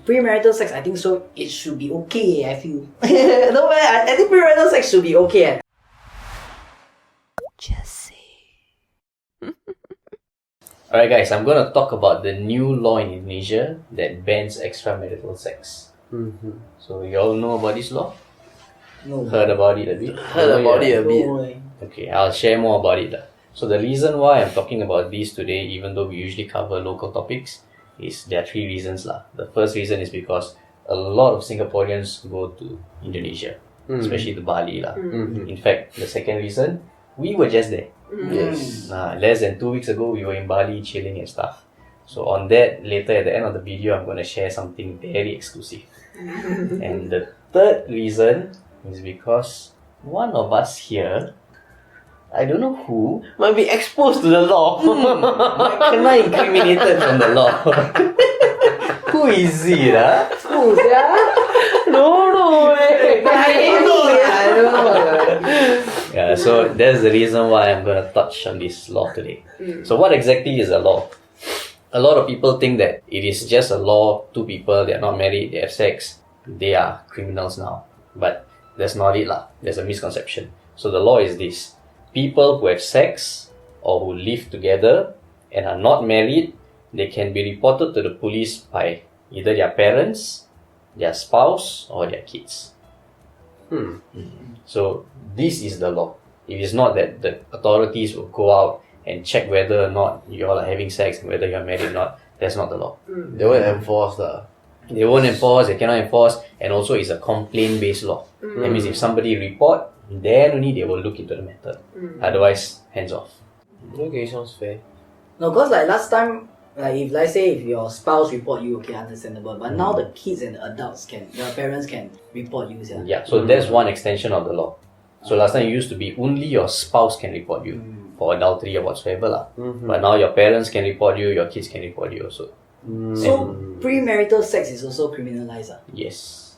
premarital sex, I think so. It should be okay. I feel. No man, I think premarital sex should be okay. Alright guys, I'm going to talk about the new law in Indonesia that bans extramarital sex. So you all know about this law? No. Heard about it a bit? Heard about it a bit. Okay, I'll share more about it. So the reason why I'm talking about this today, even though we usually cover local topics, is there are 3 reasons. The first reason is because a lot of Singaporeans go to Indonesia, especially to Bali. In fact, the second reason, we were just there. Yes. Less than 2 weeks ago, we were in Bali chilling and stuff. So on that, later at the end of the video, I'm going to share something very exclusive. And the third reason is because one of us here, I don't know who, Might be exposed to the law. might kena incriminated from the law. Who is it? Who's that? no. I don't know. Yeah, so that's the reason why I'm going to touch on this law today. So what exactly is a law? A lot of people think that it is just a law, 2 people, they are not married, they have sex, they are criminals now. But that's not it lah. There's a misconception. So the law is this. People who have sex or who live together and are not married, they can be reported to the police by either their parents, their spouse or their kids. So this is the law. It is not that the authorities will go out and check whether or not you all are having sex and whether you are married or not. That's not the law. They won't enforce that. They won't enforce, they cannot enforce, and also it's a complaint-based law. That means if somebody report, then only they will look into the matter. Otherwise, hands off. Okay, sounds fair. No, because like last time, like if let's say if your spouse report you, okay, understandable. But now the kids and the adults your parents can report you. Yeah, so that's one extension of the law. So last time it used to be only your spouse can report you for adultery or whatsoever. But now your parents can report you, your kids can report you also. So premarital sex is also criminalized. Yes.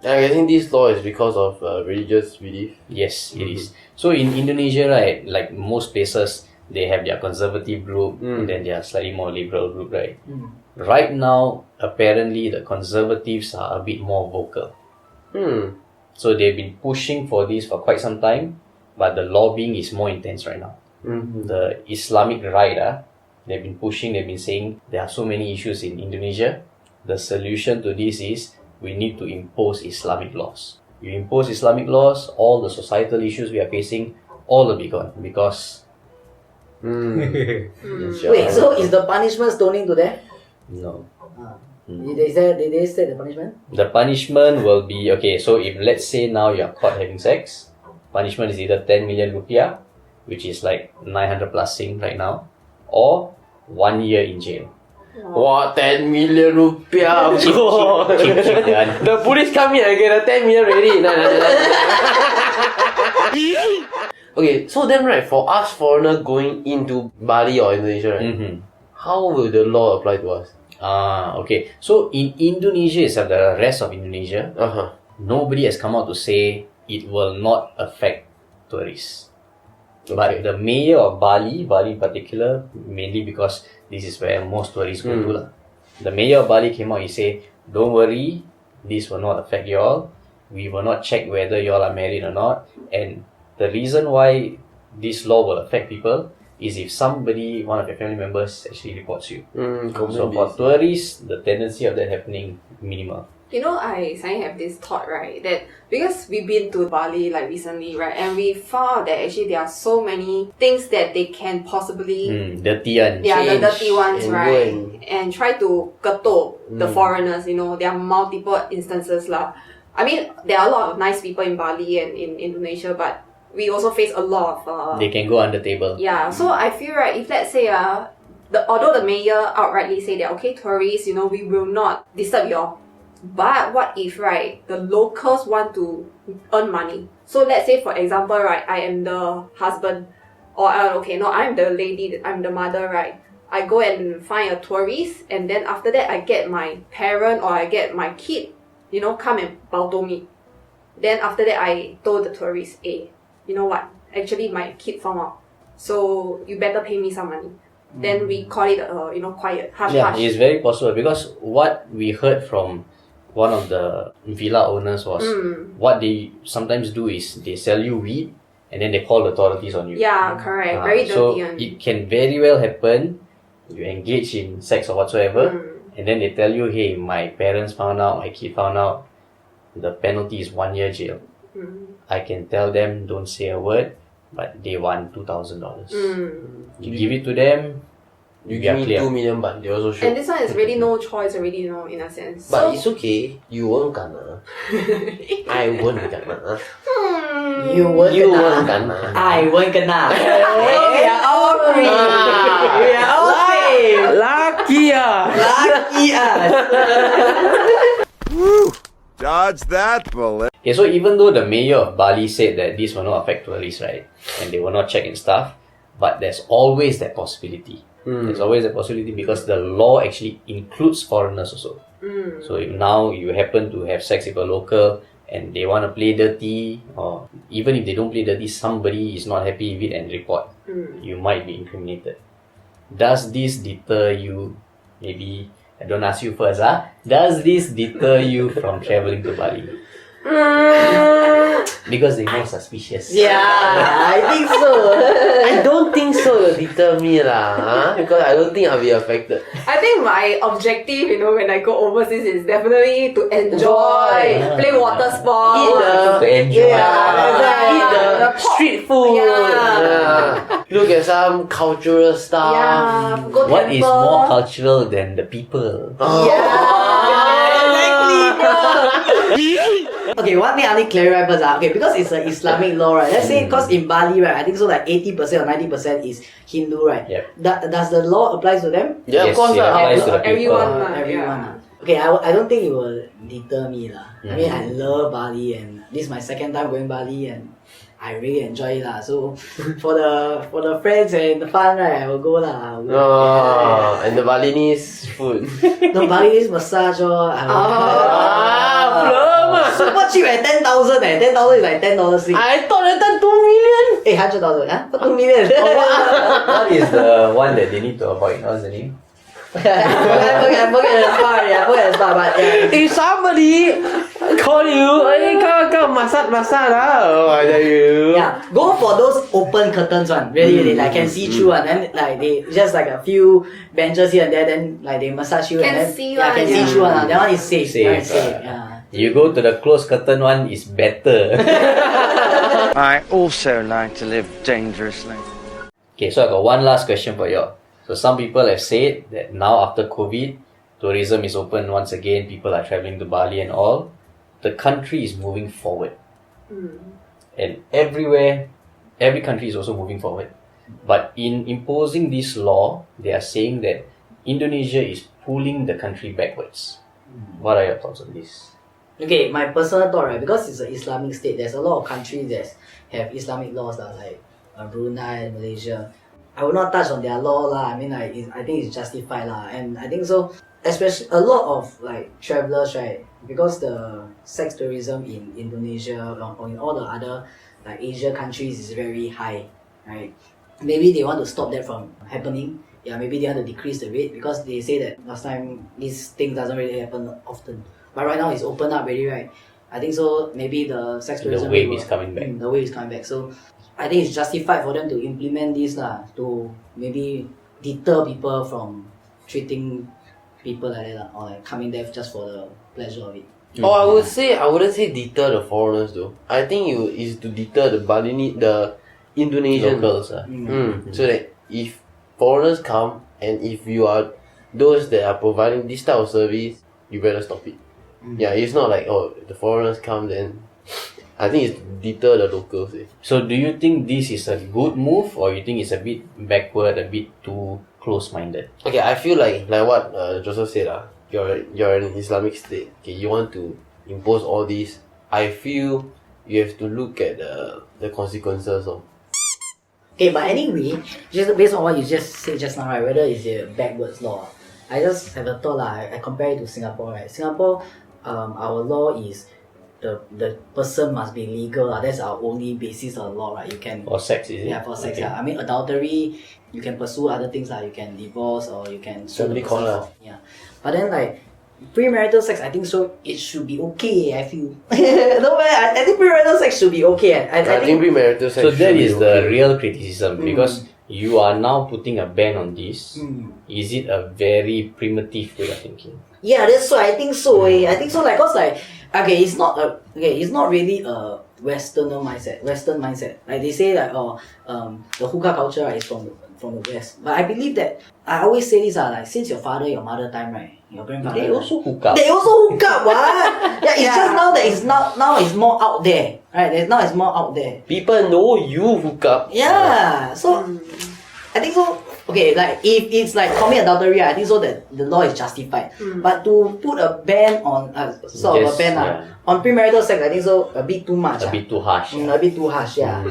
I'm guessing this law is because of religious belief. Yes, it is. So in Indonesia, right, like most places, they have their conservative group and then their slightly more liberal group, right? Right now, apparently the conservatives are a bit more vocal. So they've been pushing for this for quite some time, but the lobbying is more intense right now. The Islamic right, they've been pushing, they've been saying there are so many issues in Indonesia. The solution to this is we need to impose Islamic laws. You impose Islamic laws, all the societal issues we are facing, all will be gone because... Wait, so is the punishment stoning to them? No. Did they say the punishment? The punishment will be, okay, so if let's say now you are caught having sex, punishment is either 10 million rupiah, which is like 900 plus Sing right now, or 1 year in jail. Wow, 10 million rupiah. Cheap, The police come here and get a 10 million already. Okay, so then right, for us foreigner going into Bali or Indonesia, right, how will the law apply to us? Okay. So in Indonesia itself, the rest of Indonesia, nobody has come out to say it will not affect tourists. But the mayor of Bali in particular, mainly because this is where most tourists go to. The mayor of Bali came out, he said, don't worry, this will not affect you all. We will not check whether you all are married or not. And the reason why this law will affect people is if somebody, one of your family members actually reports you. So for tourists, the tendency of that happening minimal. You know, I suddenly have this thought, right, that because we've been to Bali like recently, right, and we found that actually there are so many things that they can possibly dirty ones. Yeah, the dirty ones, and right, and try to ketuk the foreigners. You know, there are multiple instances lah. I mean, there are a lot of nice people in Bali and in Indonesia, but we also face a lot of they can go under table. Yeah, so I feel right, if let's say although the mayor outrightly say that okay, tourists, you know, we will not disturb you all. But what if, right, the locals want to earn money? So let's say, for example, right, I am the husband, or I'm the lady, I'm the mother, right? I go and find a tourist, and then after that, I get my parent or I get my kid, you know, come and bow to me. Then after that, I told the tourist, hey, you know what? Actually, my kid found out, so you better pay me some money. then we call it quiet, hush hush. It's very possible because what we heard from one of the villa owners was what they sometimes do is they sell you weed and then they call the authorities on you. Yeah, correct. Very dirty. So it can very well happen. You engage in sex or whatsoever, and then they tell you, "Hey, my parents found out, my kid found out. The penalty is 1 year jail." I can tell them, don't say a word, but they want $2,000. You give it to them. You we are give me clear. 2 million baht, they also show. And this one is really no choice already, in a sense. But So, it's okay. You won't gonna. I won't gonna. You won't You kena. won't gonna. I won't kena. We are all free. We are all safe. Lucky Lucky us. Dodge that bullet. Okay, so even though the mayor of Bali said that this will not affect tourists, right, and they will not check and stuff, but there's always that possibility. There's always a possibility because the law actually includes foreigners also. So if now you happen to have sex with a local and they want to play dirty, or even if they don't play dirty, somebody is not happy with it and report, you might be incriminated. Does this deter you? Maybe I don't ask you first, does this deter you from traveling to Bali? Because they're more suspicious. Yeah, I think so. I don't think so will deter me because I don't think I'll be affected. I think my objective, when I go overseas is definitely to enjoy, play water sports. To enjoy. Eat the street food. Yeah. Look at some cultural stuff. Yeah, go What is temple. more cultural than the people? Okay, one thing I need to clarify first. Okay, because it's an Islamic law, right? Let's say, because in Bali, right, I think so like 80% or 90% is Hindu, right? Yep. Does the law apply to them? Yeah, Yes, of course. it applies to the people. Everyone. Everyone. Okay, I don't think it will deter me. I mean, I love Bali and this is my second time going Bali and I really enjoy it. So for the friends and the fun, right, I will go. Oh, and the Balinese food. No, Balinese massage. Super cheap at 10,000 10,000 is like $10 Sing. I thought that 2 million. 800,000, huh? 2 million. What is the one that they need to avoid? What's the name? I forget the spa, but yeah. If somebody call you, hey, come, massage, oh, I tell you. Yeah, go for those open curtains one. Really, like can see through one. Then like they just like a few benches here and there. Then like they massage you Can and then see yeah, one, can yeah. see through one. That one is safe. Safe, That one is safe. ah. Yeah. You go to the closed curtain one is better. I also like to live dangerously. Okay, so I got one last question for you. So some people have said that now after COVID, tourism is open once again, people are traveling to Bali and all. The country is moving forward. And everywhere, every country is also moving forward. But in imposing this law, they are saying that Indonesia is pulling the country backwards. What are your thoughts on this? Okay, my personal thought, right, because it's an Islamic state, there's a lot of countries that have Islamic laws like Brunei, Malaysia. I will not touch on their law I mean, I think it's justified and I think so. Especially a lot of like travelers, right? Because the sex tourism in Indonesia or in all the other like Asia countries is very high, right? Maybe they want to stop that from happening. Yeah, maybe they want to decrease the rate because they say that last time this thing doesn't really happen often. But right now it's open up already, right? I think so. Maybe the sex tourism wave is coming back. The wave is coming back. So I think it's justified for them to implement this to maybe deter people from treating people like that or like coming there just for the pleasure of it. Oh, I wouldn't say deter the foreigners though. I think it is to deter the Indonesian Locals. So that if foreigners come and if you are those that are providing this type of service, you better stop it. Yeah, it's not like the foreigners come then. I think it's to deter the locals. So do you think this is a good move or you think it's a bit backward, a bit too close-minded? Okay, I feel like what Joseph said, you're an Islamic state. Okay, you want to impose all this. I feel you have to look at the consequences of. Okay, but anyway, just based on what you just said just now, right, whether it's a backwards law, I just have a thought I compare it to Singapore, right? Singapore, our law is the person must be legal. That's our only basis of law, right? You can For sex, is it? yeah, for sex. Okay. I mean, adultery, you can pursue other things like you can divorce or you can sue the Family court person lah. for- Yeah, but then like premarital sex, I think so. It should be okay. I feel no man. I think premarital sex should be okay. I I think premarital sex So that should be is the okay. real criticism because you are now putting a ban on this. Is it a very primitive way of thinking? Yeah, that's why I think so. I think so. Like, cause like, okay, it's not really a Western mindset. Like they say that the hookah culture right, is from the West. But I believe that I always say this like since your father, your mother time, right, your grandfather, They also hook up. they also hook up. What? Yeah, it's just now that it's now it's more out there, right? Now it's more out there. People know you hook up. Yeah, so I think so. Okay, like if it's like commit adultery, I think so that the law is justified. But to put a ban on sort of a Yes, ban on premarital sex, I think so a bit too much. A bit too harsh. A bit too harsh. Yeah.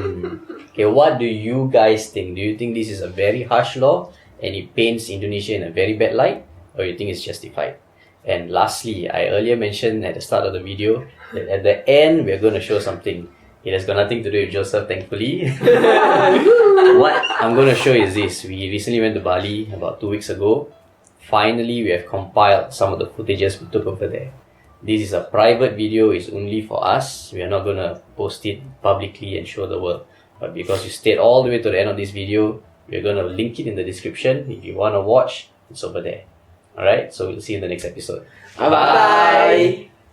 Okay, what do you guys think? Do you think this is a very harsh law and it paints Indonesia in a very bad light, or you think it's justified? And lastly, I earlier mentioned at the start of the video that at the end we're going to show something. It has got nothing to do with Joseph, thankfully. What I'm going to show is this. We recently went to Bali about 2 weeks ago. Finally, we have compiled some of the footages we took over there. This is a private video, it's only for us. We are not going to post it publicly and show the world. But because you stayed all the way to the end of this video, we're going to link it in the description. If you want to watch, it's over there. Alright, so we'll see you in the next episode. Bye.